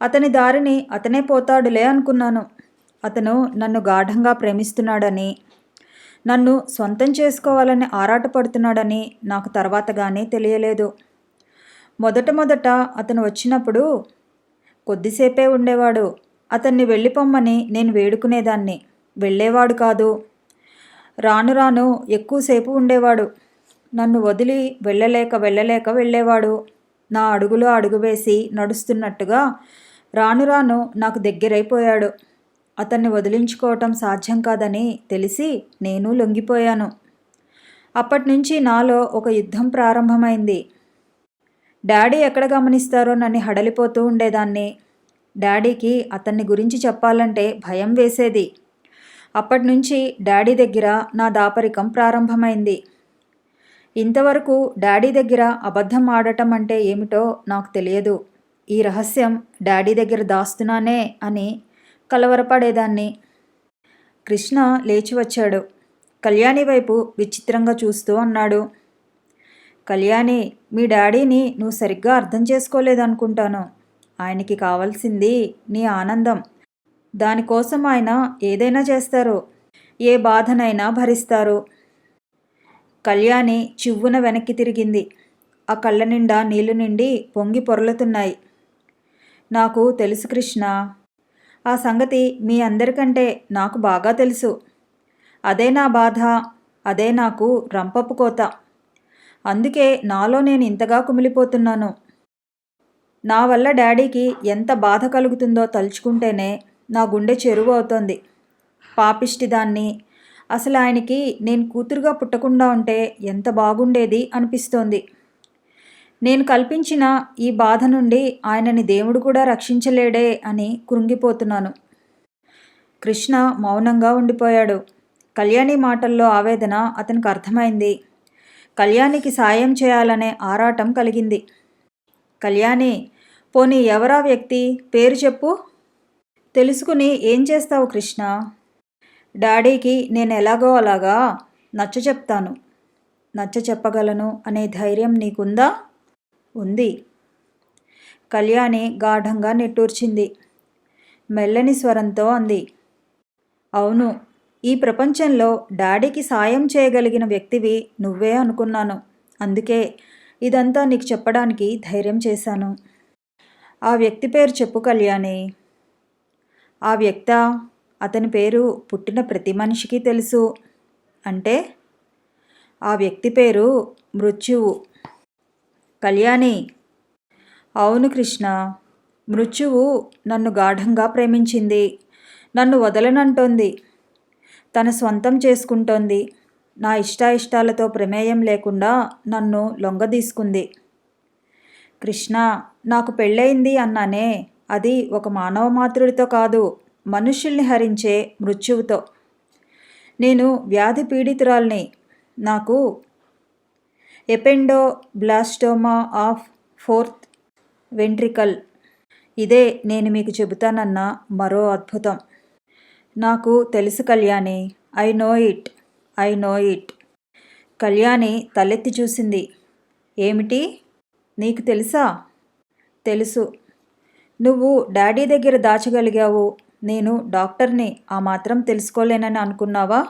Speaker 1: అతని దారిని అతనే పోతాడులే అనుకున్నాను. అతను నన్ను గాఢంగా ప్రేమిస్తున్నాడని, నన్ను సొంతం చేసుకోవాలని ఆరాటపడుతున్నాడని నాకు తర్వాత కానీ తెలియలేదు. మొదట అతను వచ్చినప్పుడు కొద్దిసేపే ఉండేవాడు. అతన్ని వెళ్ళిపోమ్మని నేను వేడుకునేదాన్ని. వెళ్ళేవాడు కాదు. రాను రాను ఎక్కువసేపు ఉండేవాడు. నన్ను వదిలి వెళ్ళలేక వెళ్ళేవాడు. నా అడుగులో అడుగు వేసి నడుస్తున్నట్టుగా రాను రాను నాకు దగ్గరైపోయాడు. అతన్ని వదిలించుకోవటం సాధ్యం కాదని తెలిసి నేను లొంగిపోయాను. అప్పటినుంచి నాలో ఒక యుద్ధం ప్రారంభమైంది. డాడీ ఎక్కడ గమనిస్తారోనని హడలిపోతూ ఉండేదాన్ని. డాడీకి అతన్ని గురించి చెప్పాలంటే భయం వేసేది. అప్పటినుంచి డాడీ దగ్గర నా దాపరికం ప్రారంభమైంది. ఇంతవరకు డాడీ దగ్గర అబద్ధం ఆడటం అంటే ఏమిటో నాకు తెలియదు. ఈ రహస్యం డాడీ దగ్గర దాస్తున్నానే అని కలవరపడేదాన్ని. కృష్ణ లేచి వచ్చాడు. కళ్యాణి వైపు విచిత్రంగా చూస్తూ అన్నాడు. కళ్యాణి, మీ డాడీని నువ్వు సరిగ్గా అర్థం చేసుకోలేదనుకుంటాను. ఆయనకి కావాల్సింది నీ ఆనందం. దానికోసం ఆయన ఏదైనా చేస్తారు. ఏ బాధనైనా భరిస్తారు. కళ్యాణి చివ్వున వెనక్కి తిరిగింది. ఆ కళ్ళ నిండా నీళ్లు నిండి పొంగి పొరలుతున్నాయి. నాకు తెలుసు కృష్ణ. ఆ సంగతి మీ అందరికంటే నాకు బాగా తెలుసు. అదే నా బాధ, అదే నాకు రంపపు కోత. అందుకే నాలో నేను ఇంతగా కుమిలిపోతున్నాను. నా వల్ల డాడీకి ఎంత బాధ కలుగుతుందో తలుచుకుంటేనే నా గుండె చెరువు అవుతోంది. పాపిష్టిదాన్ని. అసలు ఆయనకి నేను కూతురుగా పుట్టకుండా ఉంటే ఎంత బాగుండేది అనిపిస్తోంది. నేను కల్పించిన ఈ బాధ నుండి ఆయనని దేవుడు కూడా రక్షించలేడే అని కృంగిపోతున్నాను. కృష్ణ మౌనంగా ఉండిపోయాడు. కళ్యాణి మాటల్లో ఆవేదన అతనికి అర్థమైంది. కళ్యాణికి సాయం చేయాలనే ఆరాటం కలిగింది. కళ్యాణి, పోనీ ఎవరా వ్యక్తి? పేరు చెప్పు. తెలుసుకుని ఏం చేస్తావు కృష్ణ? డాడీకి నేను ఎలాగో అలాగా నచ్చ చెప్తాను. నచ్చ చెప్పగలను అనే ధైర్యం నీకుందా? ఉంది. కళ్యాణి గాఢంగా నిట్టూర్చింది. మెల్లని స్వరంతో అంది. అవును, ఈ ప్రపంచంలో డాడీకి సాయం చేయగలిగిన వ్యక్తివి నువ్వే అనుకున్నాను. అందుకే ఇదంతా నీకు చెప్పడానికి ధైర్యం చేశాను. ఆ వ్యక్తి పేరు చెప్పు కళ్యాణి. ఆ వ్యక్తా? అతని పేరు పుట్టిన ప్రతి మనిషికి తెలుసు. అంటే? ఆ వ్యక్తి పేరు మృత్యువు. కళ్యాణి. అవును కృష్ణ. మృత్యువు నన్ను గాఢంగా ప్రేమించింది. నన్ను వదలనంటోంది. తన స్వంతం చేసుకుంటోంది. నా ఇష్టాయిష్టాలతో ప్రమేయం లేకుండా నన్ను లొంగదీసుకుంది. కృష్ణ, నాకు పెళ్ళయింది అన్నానే, అది ఒక మానవ మాతృడితో కాదు, మనుష్యుల్ని హరించే మృత్యువుతో. నేను వ్యాధి పీడితురాల్ని. నాకు ఎపెండోబ్లాస్టోమా ఆఫ్ ఫోర్త్ వెంట్రికల్. ఇదే నేను మీకు చెబుతానన్న మరో అద్భుతం. నాకు తెలుసు Kalyani. I know it. Kalyani తలెత్తి చూసింది. ఏమిటి? నీకు తెలుసా? తెలుసు. నువ్వు డాడీ దగ్గర దాచగలిగావు. నేను డాక్టర్ని, ఆ మాత్రం తెలుసుకోలేనని అనుకున్నావా?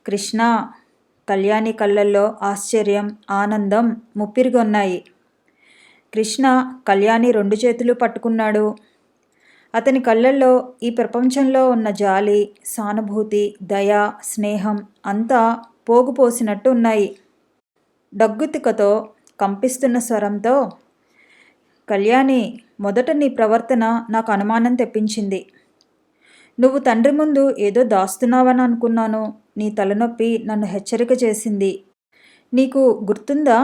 Speaker 1: కృష్ణ. కళ్యాణి కళ్ళల్లో ఆశ్చర్యం, ఆనందం ముప్పిరిగొన్నాయి. కృష్ణ కళ్యాణి 2 చేతులు పట్టుకున్నాడు. అతని కళ్ళల్లో ఈ ప్రపంచంలో ఉన్న జాలి, సానుభూతి, దయ, స్నేహం అంతా పోగుపోసినట్టు ఉన్నాయి. దగ్గుతికతో కంపిస్తున్న స్వరంతో, కళ్యాణి, మొదట నీ ప్రవర్తన నాకు అనుమానం తెప్పించింది. నువ్వు తండ్రి ముందు ఏదో దాస్తున్నావని అనుకున్నాను. నీ తలనొప్పి నన్ను హెచ్చరిక చేసింది. నీకు గుర్తుందా?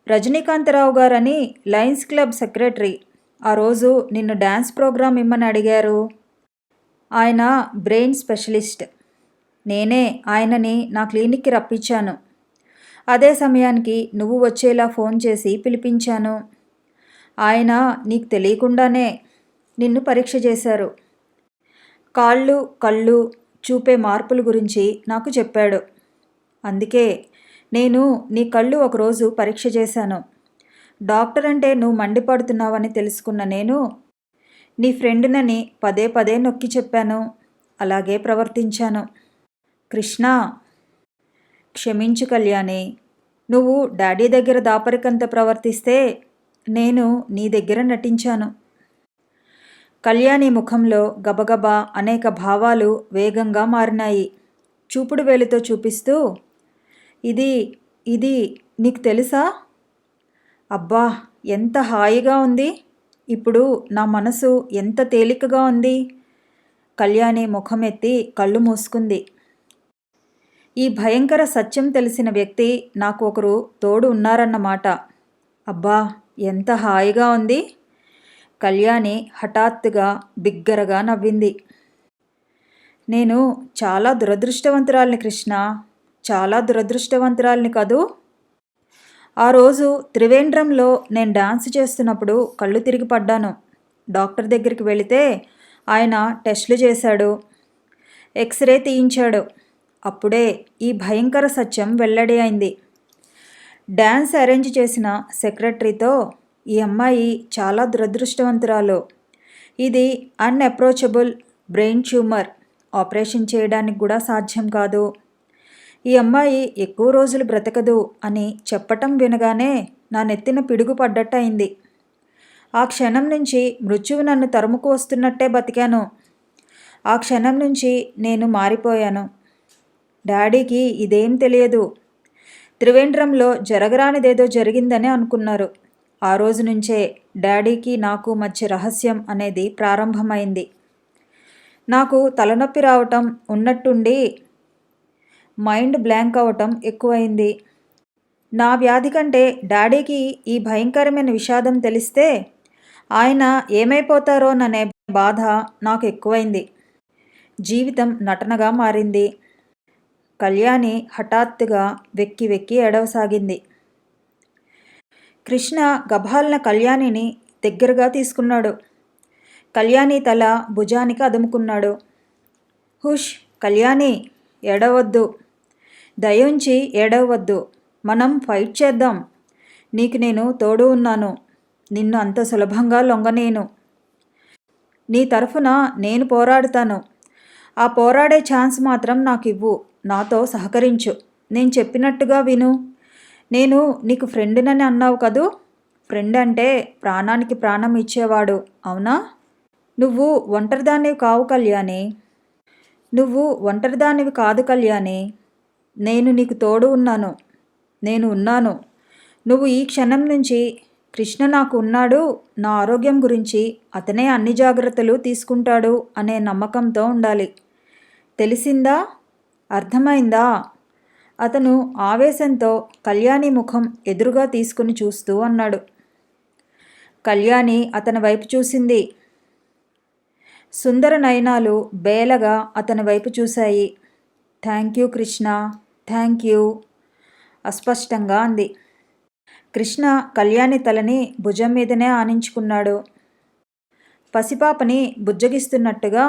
Speaker 1: రజనీకాంతరావు గారని లయన్స్ క్లబ్ సెక్రటరీ ఆ రోజు నిన్ను డ్యాన్స్ ప్రోగ్రాం ఇమ్మని అడిగారు. ఆయన బ్రెయిన్ స్పెషలిస్ట్. నేనే ఆయనని నా క్లినిక్కి రప్పించాను. అదే సమయానికి నువ్వు వచ్చేలా ఫోన్ చేసి పిలిపించాను. ఆయన నీకు తెలియకుండానే నిన్ను పరీక్ష చేశారు. కాళ్ళు, కళ్ళు చూపే మార్పుల గురించి నాకు చెప్పాడు. అందుకే నేను నీ కళ్ళు ఒకరోజు పరీక్ష చేశాను. డాక్టర్ అంటే నువ్వు మండిపడుతున్నావని తెలుసుకున్న నేను నీ ఫ్రెండ్నని పదే పదే నొక్కి చెప్పాను. అలాగే ప్రవర్తించాను. కృష్ణ. క్షమించు కళ్యాణి. నువ్వు డాడీ దగ్గర దాపరికంత ప్రవర్తిస్తే నేను నీ దగ్గర నటించాను. కళ్యాణి ముఖంలో గబగబా అనేక భావాలు వేగంగా మారినాయి. చూపుడు వేలుతో చూపిస్తూ, ఇది నీకు తెలుసా? అబ్బా, ఎంత హాయిగా ఉంది. ఇప్పుడు నా మనసు ఎంత తేలికగా ఉంది. కళ్యాణి ముఖం ఎత్తి కళ్ళు మూసుకుంది. ఈ భయంకర సత్యం తెలిసిన వ్యక్తి నాకు ఒకరు తోడు ఉన్నారన్నమాట. అబ్బా, ఎంత హాయిగా ఉంది. కళ్యాణి హఠాత్తుగా బిగ్గరగా నవ్వింది. నేను చాలా దురదృష్టవంతురాల్ని కృష్ణ. చాలా దురదృష్టవంతురాల్ని కదూ. ఆ రోజు త్రివేంద్రంలో నేను డాన్స్ చేస్తున్నప్పుడు కళ్ళు తిరిగి పడ్డాను. డాక్టర్ దగ్గరికి వెళితే ఆయన టెస్టులు చేశాడు. ఎక్స్రే తీయించాడు. అప్పుడే ఈ భయంకర సత్యం వెల్లడి అయింది. డ్యాన్స్ అరేంజ్ చేసిన సెక్రటరీతో, ఈ అమ్మాయి చాలా దురదృష్టవంతురాలు. ఇది అన్అప్రోచబుల్ బ్రెయిన్ ట్యూమర్. ఆపరేషన్ చేయడానికి కూడా సాధ్యం కాదు. ఈ అమ్మాయి ఎక్కువ రోజులు బ్రతకదు అని చెప్పటం వినగానే నా నెత్తిన పిడుగు పడ్డట్టయింది. ఆ క్షణం నుంచి మృత్యువు నన్ను తరుముకు వస్తున్నట్టే బతికాను. ఆ క్షణం నుంచి నేను మారిపోయాను. డాడీకి ఇదేం తెలియదు. త్రివేంద్రంలో జరగరానిదేదో జరిగిందని అనుకున్నారు. ఆ రోజు నుంచే డాడీకి నాకు మధ్య రహస్యం అనేది ప్రారంభమైంది. నాకు తలనొప్పి రావటం, ఉన్నట్టుండి మైండ్ బ్లాంక్ అవటం ఎక్కువైంది. నా వ్యాధి కంటే డాడీకి ఈ భయంకరమైన విషాదం తెలిస్తే ఆయన ఏమైపోతారోననే బాధ నాకు ఎక్కువైంది. జీవితం నటనగా మారింది. కళ్యాణి హఠాత్తుగా వెక్కి వెక్కి ఏడవసాగింది. కృష్ణ గభాలన కళ్యాణిని దగ్గరగా తీసుకున్నాడు. కళ్యాణి తల భుజానికి అదుముకున్నాడు. హుష్ కళ్యాణి, ఏడవద్దు. దయుంచి ఏడవద్దు. మనం ఫైట్ చేద్దాం. నీకు నేను తోడు ఉన్నాను. నిన్ను అంత సులభంగా లొంగనేను. నీ తరఫున నేను పోరాడుతాను. ఆ పోరాడే ఛాన్స్ మాత్రం నాకు ఇవ్వు. నాతో సహకరించు. నేను చెప్పినట్టుగా విను. నేను నీకు ఫ్రెండ్నని అన్నావు కదూ. ఫ్రెండ్ అంటే ప్రాణానికి ప్రాణం ఇచ్చేవాడు, అవునా? నువ్వు ఒంటరిదానివి కావు కళ్యాణి. నువ్వు ఒంటరిదానివి కాదు కళ్యాణి. నేను నీకు తోడు ఉన్నాను. నేను ఉన్నాను. నువ్వు ఈ క్షణం నుంచి కృష్ణ నాకు ఉన్నాడు, నా ఆరోగ్యం గురించి అతనే అన్ని జాగ్రత్తలు తీసుకుంటాడు అనే నమ్మకంతో ఉండాలి. తెలిసిందా? అర్థమైందా? అతను ఆవేశంతో కళ్యాణి ముఖం ఎదురుగా తీసుకుని చూస్తూ అన్నాడు. కళ్యాణి అతని వైపు చూసింది. సుందర నయనాలు బేలగా అతని వైపు చూశాయి. Thank you Krishna, thank you అస్పష్టంగా అంది. కృష్ణ కళ్యాణి తలని భుజం మీదనే ఆనించుకున్నాడు. పసిపాపని బుజ్జగిస్తున్నట్టుగా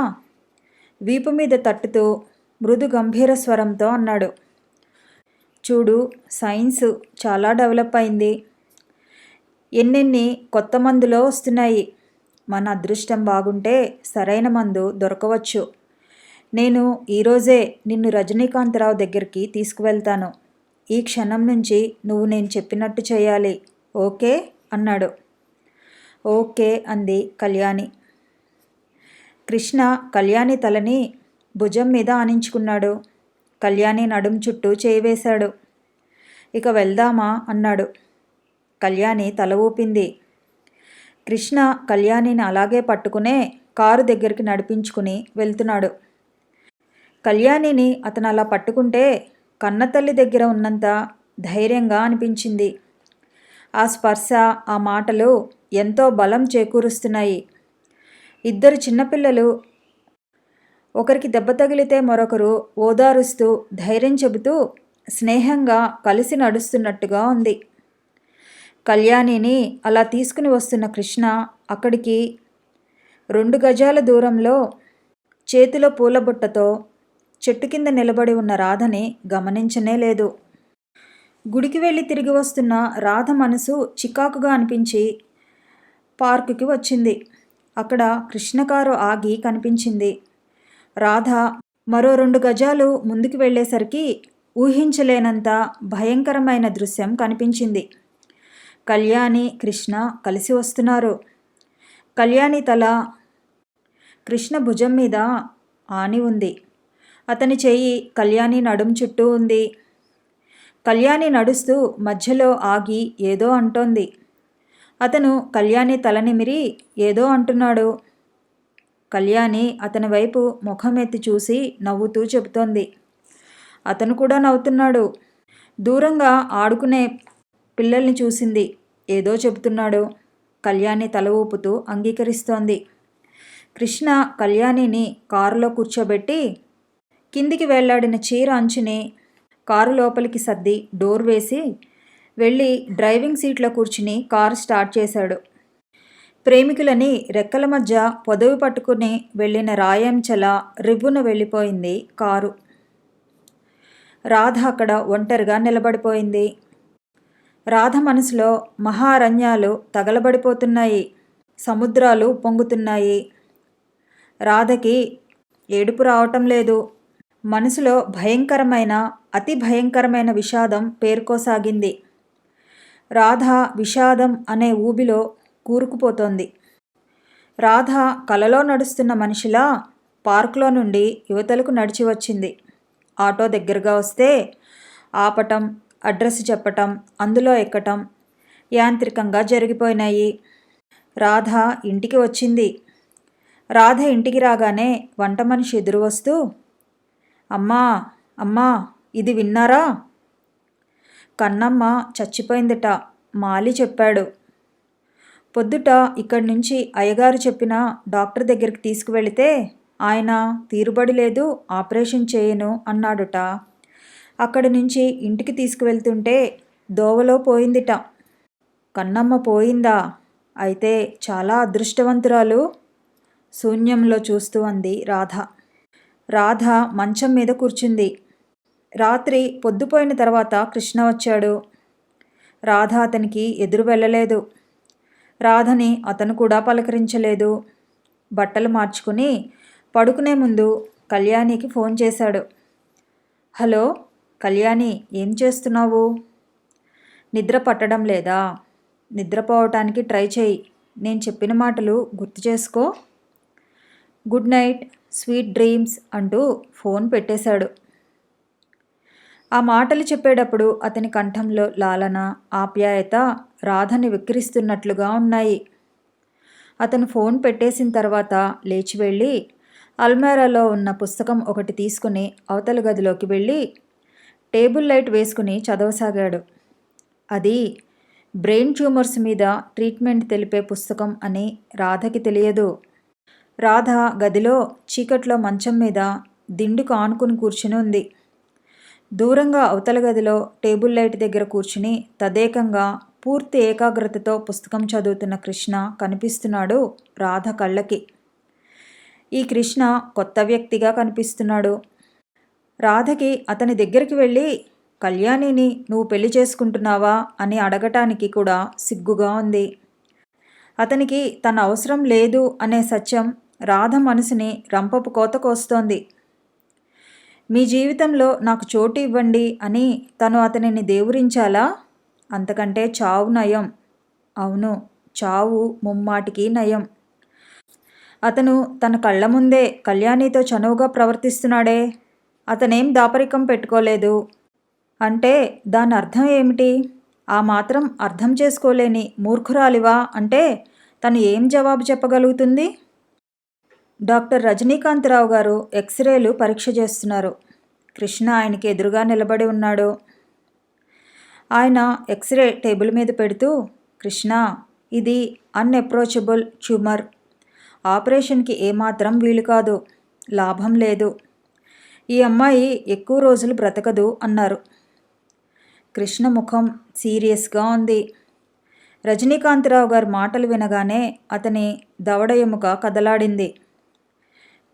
Speaker 1: వీపు మీద తట్టుతూ మృదు గంభీర స్వరంతో అన్నాడు. చూడు, సైన్స్ చాలా డెవలప్ అయింది. ఎన్నెన్ని కొత్త మందులో వస్తున్నాయి. మన అదృష్టం బాగుంటే సరైన మందు దొరకవచ్చు. నేను ఈరోజే నిన్ను రజనీకాంతరావు దగ్గరికి తీసుకువెళ్తాను. ఈ క్షణం నుంచి నువ్వు నేను చెప్పినట్టు చేయాలి. ఓకే అన్నాడు. ఓకే అంది కళ్యాణి. కృష్ణ కళ్యాణి తలని భుజం మీద ఆనించుకున్నాడు. కళ్యాణి నడుం చుట్టూ చేయి వేశాడు. ఇక వెళ్దామా అన్నాడు. కళ్యాణి తల ఊపింది. కృష్ణ కళ్యాణిని అలాగే పట్టుకునే కారు దగ్గరికి నడిపించుకుని వెళ్తున్నాడు. కళ్యాణిని అతను అలా పట్టుకుంటే కన్నతల్లి దగ్గర ఉన్నంత ధైర్యంగా అనిపించింది. ఆ స్పర్శ, ఆ మాటలు ఎంతో బలం చేకూరుస్తున్నాయి. ఇద్దరు చిన్నపిల్లలు ఒకరికి దెబ్బ తగిలితే మరొకరు ఓదారుస్తూ ధైర్యం చెబుతూ స్నేహంగా కలిసి నడుస్తున్నట్టుగా ఉంది. కళ్యాణిని అలా తీసుకుని వస్తున్న కృష్ణ అక్కడికి 2 గజాల దూరంలో చేతిలో పూలబుట్టతో చెట్టు కింద నిలబడి ఉన్న రాధని గమనించనే లేదు. గుడికి వెళ్ళి తిరిగి వస్తున్న రాధ మనసు చికాకుగా అనిపించి పార్కుకి వచ్చింది. అక్కడ కృష్ణ కారు ఆగి కనిపించింది. రాధ మరో 2 గజాలు ముందుకు వెళ్ళేసరికి ఊహించలేనంత భయంకరమైన దృశ్యం కనిపించింది. కళ్యాణి, కృష్ణ కలిసి వస్తున్నారు. కళ్యాణి తల కృష్ణ భుజం మీద ఆని ఉంది. అతని చెయ్యి కళ్యాణి నడుం చుట్టూ ఉంది. కళ్యాణి నడుస్తూ మధ్యలో ఆగి ఏదో అంటోంది. అతను కళ్యాణి తల నిమిరి ఏదో అంటున్నాడు. కళ్యాణి అతని వైపు ముఖం ఎత్తి చూసి నవ్వుతూ చెబుతోంది. అతను కూడా నవ్వుతున్నాడు. దూరంగా ఆడుకునే పిల్లల్ని చూసింది. ఏదో చెబుతున్నాడు. కళ్యాణి తల ఊపుతూ అంగీకరిస్తోంది. కృష్ణ కళ్యాణిని కారులో కూర్చోబెట్టి కిందికి వేళ్లాడిన చీర అంచుని కారు లోపలికి సర్ది డోర్ వేసి వెళ్ళి డ్రైవింగ్ సీట్లో కూర్చుని కారు స్టార్ట్ చేశాడు. ప్రేమికులని రెక్కల మధ్య పొదవి పట్టుకుని వెళ్ళిన రాయంచల రివ్వున వెళ్ళిపోయింది కారు. రాధ అక్కడ ఒంటరిగా నిలబడిపోయింది. రాధ మనసులో మహారణ్యాలు తగలబడిపోతున్నాయి. సముద్రాలు పొంగుతున్నాయి. రాధకి ఏడుపు రావటం లేదు. మనసులో భయంకరమైన, అతి భయంకరమైన విషాదం పేరుకోసాగింది. రాధ విషాదం అనే ఊబిలో కూరుకుపోతోంది. రాధ కలలో నడుస్తున్న మనిషిలా పార్కులో నుండి యువతలకు నడిచి వచ్చింది. ఆటో దగ్గరగా వస్తే ఆపటం, అడ్రస్ చెప్పటం, అందులో ఎక్కటం యాంత్రికంగా జరిగిపోయినాయి. రాధ ఇంటికి వచ్చింది. రాధ ఇంటికి రాగానే వంట మనిషి ఎదురు వస్తూ, అమ్మా అమ్మా ఇది విన్నారా? కన్నమ్మ చచ్చిపోయిందట, మాలి చెప్పాడు. పొద్దుట ఇక్కడి నుంచి అయ్యగారు చెప్పిన డాక్టర్ దగ్గరికి తీసుకువెళితే ఆయన తీరుబడి లేదు, ఆపరేషన్ చేయను అన్నాడుట. అక్కడి నుంచి ఇంటికి తీసుకువెళ్తుంటే దోవలో పోయిందిట. కన్నమ్మ పోయిందా? అయితే చాలా అదృష్టవంతురాలు, శూన్యంలో చూస్తూ అంది రాధ. రాధ మంచం మీద కూర్చుంది. రాత్రి పొద్దుపోయిన తర్వాత కృష్ణ వచ్చాడు. రాధ అతనికి ఎదురు వెళ్ళలేదు. రాధని అతను కూడా పలకరించలేదు. బట్టలు మార్చుకుని పడుకునే ముందు కళ్యాణికి ఫోన్ చేశాడు. హలో కళ్యాణి, ఏం చేస్తున్నావు? నిద్ర పట్టడం లేదా? నిద్రపోవటానికి ట్రై చేయి. నేను చెప్పిన మాటలు గుర్తు చేసుకో. గుడ్ నైట్, స్వీట్ డ్రీమ్స్ అంటూ ఫోన్ పెట్టేశాడు. ఆ మాటలు చెప్పేటప్పుడు అతని కంఠంలో లాలన, ఆప్యాయత రాధని వెక్కిరిస్తున్నట్లుగా ఉన్నాయి. అతను ఫోన్ పెట్టేసిన తర్వాత లేచి వెళ్ళి అల్మారాలో ఉన్న పుస్తకం ఒకటి తీసుకుని అవతల గదిలోకి వెళ్ళి టేబుల్ లైట్ వేసుకుని చదవసాగాడు. అది బ్రెయిన్ ట్యూమర్స్ మీద ట్రీట్మెంట్ తెలిపే పుస్తకం అని రాధకి తెలియదు. రాధ గదిలో చీకట్లో మంచం మీద దిండుకు ఆనుకుని కూర్చుని ఉంది. దూరంగా అవతల గదిలో టేబుల్ లైట్ దగ్గర కూర్చుని తదేకంగా పూర్తి ఏకాగ్రతతో పుస్తకం చదువుతున్న కృష్ణ కనిపిస్తున్నాడు రాధ కళ్ళకి. ఈ కృష్ణ కొత్త వ్యక్తిగా కనిపిస్తున్నాడు. రాధకి అతని దగ్గరికి వెళ్ళి కళ్యాణిని నువ్వు పెళ్లి చేసుకుంటున్నావా అని అడగటానికి కూడా సిగ్గుగా ఉంది. అతనికి తన అవసరం లేదు అనే సత్యం రాధ మనసుని రంపపు కోత కోస్తోంది. మీ జీవితంలో నాకు చోటు ఇవ్వండి అని తను అతనిని దేవురించాలా? అంతకంటే చావు నయం. అవును, చావు ముమ్మాటికి నయం. అతను తన కళ్ళ ముందే కళ్యాణితో చనువుగా ప్రవర్తిస్తున్నాడే, అతనేం దాపరికం పెట్టుకోలేదు అంటే దాని అర్థం ఏమిటి? ఆ మాత్రం అర్థం చేసుకోలేని మూర్ఖురాలివా అంటే తను ఏం జవాబు చెప్పగలుగుతుంది? డాక్టర్ రజనీకాంతరావు గారు ఎక్స్రేలు పరీక్ష చేస్తున్నారు. కృష్ణ ఆయనకి ఎదురుగా నిలబడి ఉన్నాడు. ఆయన ఎక్స్రే టేబుల్ మీద పెడుతూ, కృష్ణ, ఇది అన్అప్రోచబుల్ ట్యూమర్. ఆపరేషన్కి ఏమాత్రం వీలు కాదు, లాభం లేదు. ఈ అమ్మాయి ఎక్కువ రోజులు బ్రతకదు అన్నారు. కృష్ణ ముఖం సీరియస్గా ఉంది. రజనీకాంతరావు గారి మాటలు వినగానే అతని దవడ ఎముక కదలాడింది.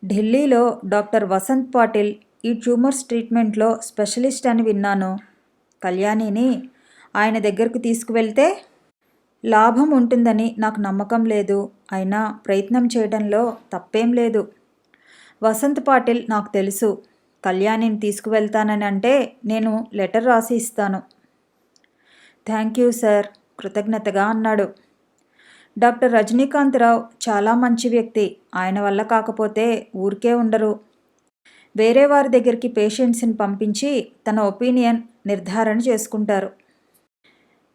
Speaker 1: ఢిల్లీలో డాక్టర్ వసంత్ పాటిల్ ఈ ట్యూమర్స్ ట్రీట్మెంట్లో స్పెషలిస్ట్ అని విన్నాను. కళ్యాణిని ఆయన దగ్గరకు తీసుకువెళ్తే లాభం ఉంటుందని నాకు నమ్మకం లేదు. అయినా ప్రయత్నం చేయడంలో తప్పేం లేదు. వసంత్ పాటిల్ నాకు తెలుసు. కళ్యాణిని తీసుకువెళ్తానని అంటే నేను లెటర్ రాసి ఇస్తాను. థ్యాంక్ యూ సార్, కృతజ్ఞతగా అన్నాడు. డాక్టర్ రజనీకాంతరావు చాలా మంచి వ్యక్తి. ఆయన వల్ల కాకపోతే ఊరికే ఉండరు. వేరే వారి దగ్గరికి పేషెంట్స్ని పంపించి తన ఒపీనియన్ నిర్ధారణ చేసుకుంటారు.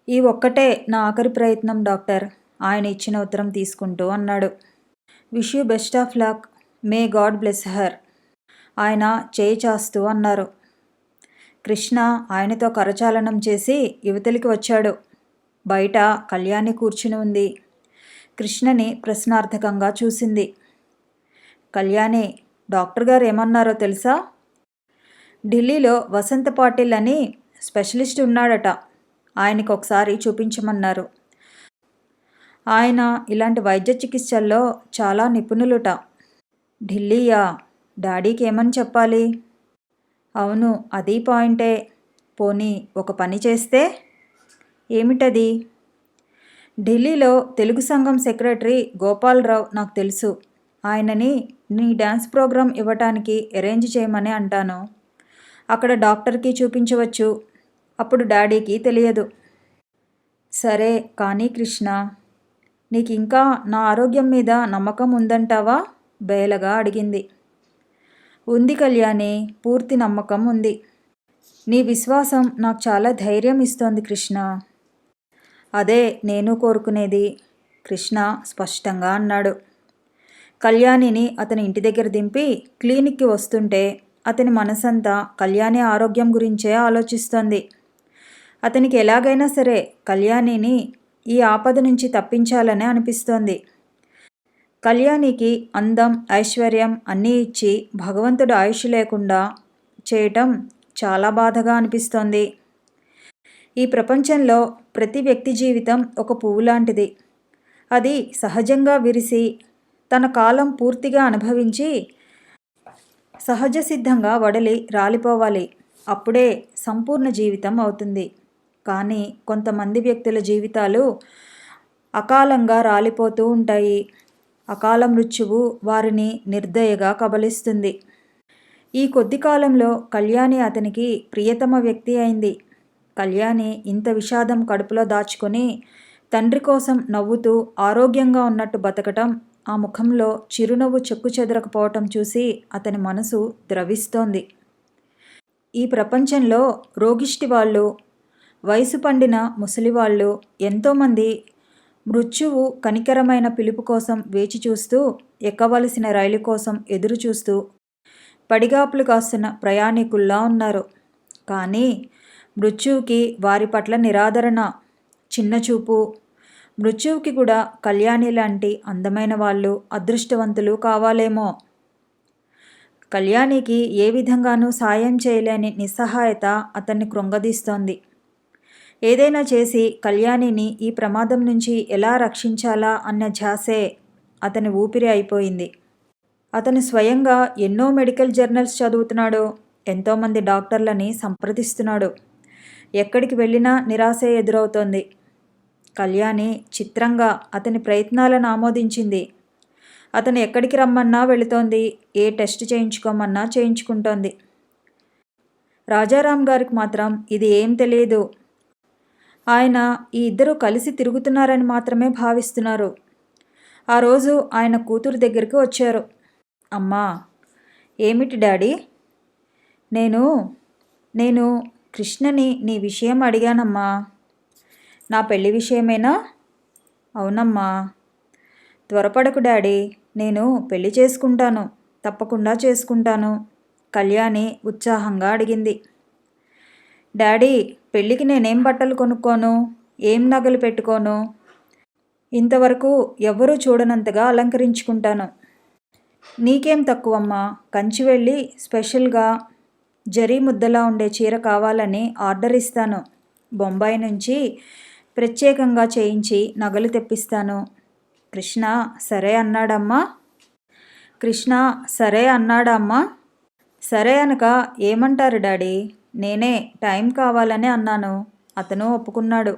Speaker 1: ఈ ఒక్కటే నా ఆఖరి ప్రయత్నం డాక్టర్, ఆయన ఇచ్చిన ఉత్తరం తీసుకుంటూ అన్నాడు. Wish you best of luck, may God bless her, ఆయన చేయి చాస్తూ అన్నారు. కృష్ణ ఆయనతో కరచాలనం చేసి యువతలికి వచ్చాడు. బయట కళ్యాణి కూర్చుని ఉంది. కృష్ణని ప్రశ్నార్థకంగా చూసింది. కళ్యాణి, డాక్టర్ గారు ఏమన్నారో తెలుసా? ఢిల్లీలో వసంత పాటిల్ అని స్పెషలిస్ట్ ఉన్నాడట, ఆయనకు ఒకసారి చూపించమన్నారు. ఆయన ఇలాంటి వైద్య చికిత్సల్లో చాలా నిపుణులుట. ఢిల్లీయా? డాడీకి ఏమని చెప్పాలి? అవును, అది పాయింటే. పోనీ ఒక పని చేస్తే? ఏమిటది? ఢిల్లీలో తెలుగు సంఘం సెక్రటరీ గోపాలరావు నాకు తెలుసు. ఆయనని నీ డ్యాన్స్ ప్రోగ్రాం ఇవ్వటానికి అరేంజ్ చేయమని అంటాను. అక్కడ డాక్టర్కి చూపించవచ్చు. అప్పుడు డాడీకి తెలియదు. సరే కానీ కృష్ణ, నీకు ఇంకా నా ఆరోగ్యం మీద నమ్మకం ఉందంటావా? బేలగా అడిగింది. ఉంది కళ్యాణి, పూర్తి నమ్మకం ఉంది. నీ విశ్వాసం నాకు చాలా ధైర్యం ఇస్తోంది కృష్ణ. అదే నేను కోరుకునేది, కృష్ణ స్పష్టంగా అన్నాడు. కళ్యాణిని అతని ఇంటి దగ్గర దింపి క్లినిక్కి వస్తుంటే అతని మనసంతా కళ్యాణి ఆరోగ్యం గురించే ఆలోచిస్తోంది. అతనికి ఎలాగైనా సరే కళ్యాణిని ఈ ఆపద నుంచి తప్పించాలని అనిపిస్తోంది. కళ్యాణికి అందం, ఐశ్వర్యం అన్నీ ఇచ్చి భగవంతుడు ఆయుష్ లేకుండా చేయటం చాలా బాధగా అనిపిస్తోంది. ఈ ప్రపంచంలో ప్రతి వ్యక్తి జీవితం ఒక పువ్వు లాంటిది. అది సహజంగా విరిసి తన కాలం పూర్తిగా అనుభవించి సహజ సిద్ధంగా వడలి రాలిపోవాలి. అప్పుడే సంపూర్ణ జీవితం అవుతుంది. కానీ కొంతమంది వ్యక్తుల జీవితాలు అకాలంగా రాలిపోతూ ఉంటాయి. అకాల మృత్యువు వారిని నిర్దయగా కబళిస్తుంది. ఈ కొద్ది కాలంలో కళ్యాణి అతనికి ప్రియతమ వ్యక్తి అయింది. కళ్యాణి ఇంత విషాదం కడుపులో దాచుకొని తండ్రి కోసం నవ్వుతూ ఆరోగ్యంగా ఉన్నట్టు బతకటం, ఆ ముఖంలో చిరునవ్వు చెక్కు చెదరకపోవటం చూసి అతని మనసు ద్రవిస్తోంది. ఈ ప్రపంచంలో రోగిష్టి వాళ్ళు, వయసు పండిన ముసలివాళ్ళు ఎంతోమంది మృత్యువు కనికరమైన పిలుపు కోసం వేచి చూస్తూ, ఎక్కవలసిన రైలు కోసం ఎదురు చూస్తూ పడిగాపులు కాస్తున్న ప్రయాణికుల్లా ఉన్నారు. కానీ మృత్యువుకి వారి పట్ల నిరాదరణ, చిన్నచూపు. మృత్యువుకి కూడా కళ్యాణి లాంటి అందమైన వాళ్ళు, అదృష్టవంతులు కావాలేమో. కళ్యాణికి ఏ విధంగానూ సాయం చేయలేని నిస్సహాయత అతన్ని కృంగదీస్తోంది. ఏదైనా చేసి కళ్యాణిని ఈ ప్రమాదం నుంచి ఎలా రక్షించాలా అన్న ధ్యాసే అతని ఊపిరి అయిపోయింది. అతను స్వయంగా ఎన్నో మెడికల్ జర్నల్స్ చదువుతున్నాడు. ఎంతోమంది డాక్టర్లని సంప్రదిస్తున్నాడు. ఎక్కడికి వెళ్ళినా నిరాశే ఎదురవుతోంది. కళ్యాణి చిత్రంగా అతని ప్రయత్నాలను ఆమోదించింది. అతను ఎక్కడికి రమ్మన్నా వెళుతోంది. ఏ టెస్ట్ చేయించుకోమన్నా చేయించుకుంటోంది. రాజారాం గారికి మాత్రం ఇది ఏం తెలియదు. ఆయన ఈ ఇద్దరూ కలిసి తిరుగుతున్నారని మాత్రమే భావిస్తున్నారు. ఆ రోజు ఆయన కూతురు దగ్గరికి వచ్చారు. అమ్మా. ఏమిటి డాడీ? నేను కృష్ణని నీ విషయం అడిగానమ్మా. నా పెళ్లి విషయమేనా? అవునమ్మా. త్వరపడకు డాడీ, నేను పెళ్లి చేసుకుంటాను, తప్పకుండా చేసుకుంటాను, కళ్యాణి ఉత్సాహంగా అడిగింది. డాడీ, పెళ్ళికి నేనేం బట్టలు కొనుక్కోను, ఏం నగలు పెట్టుకోను, ఇంతవరకు ఎవ్వరూ చూడనంతగా అలంకరించుకుంటాను. నీకేం తక్కువమ్మా, కంచి వెళ్ళి స్పెషల్గా జరీ ముద్దలా ఉండే చీర కావాలని ఆర్డర్ ఇస్తాను. బొంబాయి నుంచి ప్రత్యేకంగా చేయించి నగలు తెప్పిస్తాను. కృష్ణ సరే అన్నాడమ్మా. సరే అనక ఏమంటారు డాడీ? నేనే టైం కావాలని అన్నాను. అతను ఒప్పుకున్నాడు.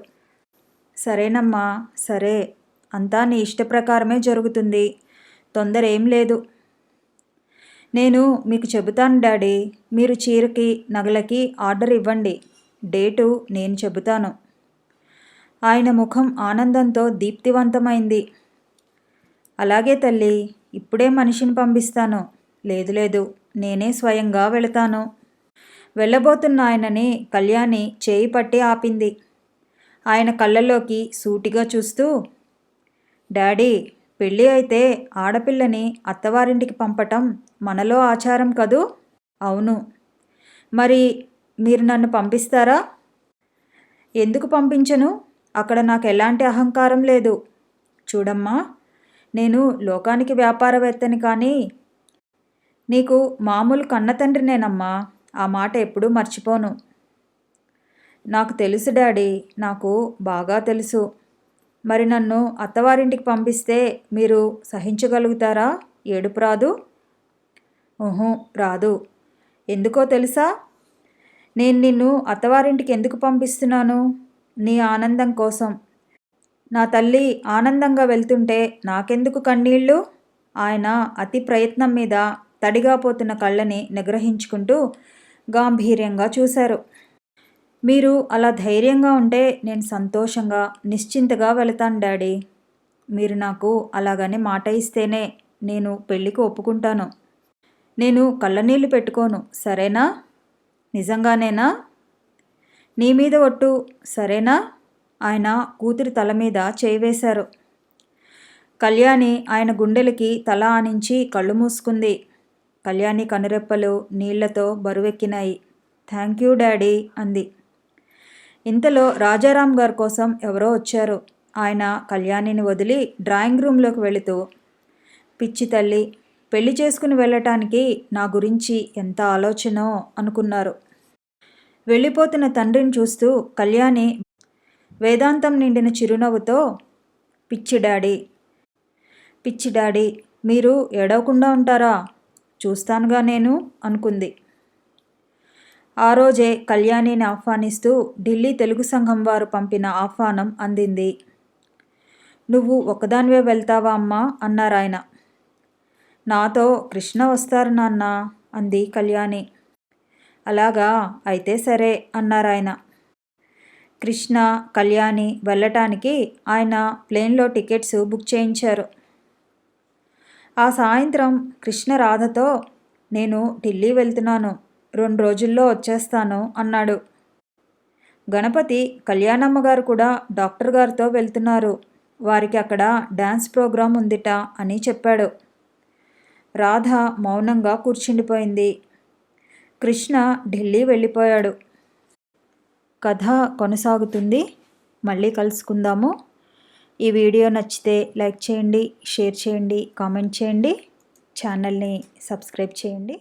Speaker 1: సరేనమ్మా, సరే, అంతా నీ ఇష్ట ప్రకారమే జరుగుతుంది, తొందర ఏం లేదు. నేను మీకు చెబుతాను డాడీ, మీరు చీరకి నగలకి ఆర్డర్ ఇవ్వండి, డేటు నేను చెబుతాను. ఆయన ముఖం ఆనందంతో దీప్తివంతమైంది. అలాగే తల్లి, ఇప్పుడే మనిషిని పంపిస్తాను. లేదు, నేనే స్వయంగా వెళతాను. వెళ్ళబోతున్న ఆయనని కళ్యాణి చేయి పట్టి ఆపింది. ఆయన కళ్ళల్లోకి సూటిగా చూస్తూ, డాడీ, పెళ్ళి అయితే ఆడపిల్లని అత్తవారింటికి పంపటం మనలో ఆచారం కదూ? అవును. మరి మీరు నన్ను పంపిస్తారా? ఎందుకు పంపించను? అక్కడ నాకు ఎలాంటి అహంకారం లేదు. చూడమ్మా, నేను లోకానికి వ్యాపారవేత్తని కానీ నీకు మామూలు కన్నతండ్రినేనమ్మా. ఆ మాట ఎప్పుడూ మర్చిపోను. నాకు తెలుసు డాడీ, నాకు బాగా తెలుసు. మరి నన్ను అత్తవారింటికి పంపిస్తే మీరు సహించగలుగుతారా? ఏడుపు రాదు? రాదు. ఎందుకో తెలుసా? నేను నిన్ను అత్తవారింటికి ఎందుకు పంపిస్తున్నాను? నీ ఆనందం కోసం. నా తల్లి ఆనందంగా వెళ్తుంటే నాకెందుకు కన్నీళ్ళు? ఆయన అతి ప్రయత్నం మీద తడిగా పోతున్న కళ్ళని నిగ్రహించుకుంటూ గాంభీర్యంగా చూశారు. మీరు అలా ధైర్యంగా ఉంటే నేను సంతోషంగా నిశ్చింతగా వెళతాను డాడీ. మీరు నాకు అలాగని మాట ఇస్తేనే నేను పెళ్ళికి ఒప్పుకుంటాను. నేను కళ్ళనీళ్ళు పెట్టుకోను, సరేనా? నిజంగానేనా? నీ మీద ఒట్టు, సరేనా? ఆయన కూతురి తల మీద చేయి వేశారు. కళ్యాణి ఆయన గుండెలకి తల ఆనించి కళ్ళు మూసుకుంది. కళ్యాణి కనురెప్పలు నీళ్లతో బరువెక్కినాయి. థ్యాంక్ యూ డాడీ అంది. ఇంతలో రాజారాం గారి కోసం ఎవరో వచ్చారు. ఆయన కళ్యాణిని వదిలి డ్రాయింగ్ రూమ్లోకి వెళుతూ, పిచ్చి తల్లి, పెళ్లి చేసుకుని వెళ్ళటానికి నా గురించి ఎంత ఆలోచనో అనుకున్నారు. వెళ్ళిపోతున్న తండ్రిని చూస్తూ కళ్యాణి వేదాంతం నిండిన చిరునవ్వుతో, పిచ్చి డాడీ, పిచ్చి డాడీ, మీరు ఏడవకుండా ఉంటారా? చూస్తానుగా నేను అనుకుంది. ఆ రోజే కళ్యాణిని ఆహ్వానిస్తూ ఢిల్లీ తెలుగు సంఘం వారు పంపిన ఆహ్వానం అందింది. నువ్వు ఒక్కదానివే వెళ్తావా అమ్మా అన్నారాయన. నాతో కృష్ణ వస్తారు నాన్న అంది కళ్యాణి. అలాగా, అయితే సరే అన్నారాయన. కృష్ణ, కళ్యాణి వెళ్ళటానికి ఆయన ప్లేన్లో టికెట్స్ బుక్ చేయించారు. ఆ సాయంత్రం కృష్ణ రాధతో, నేను ఢిల్లీ వెళ్తున్నాను, 2 రోజుల్లో వచ్చేస్తాను అన్నాడు. గణపతి, కళ్యాణమ్మ గారు కూడా డాక్టర్ గారితో వెళ్తున్నారు, వారికి అక్కడ డ్యాన్స్ ప్రోగ్రాం ఉందిట అని చెప్పాడు. రాధ మౌనంగా కూర్చుండిపోయింది. కృష్ణ ఢిల్లీ వెళ్ళిపోయాడు. కథ కొనసాగుతుంది. మళ్ళీ కలుసుకుందాము. ఈ వీడియో నచ్చితే లైక్ చేయండి, షేర్ చేయండి, కామెంట్ చేయండి, ఛానల్ని సబ్స్క్రైబ్ చేయండి.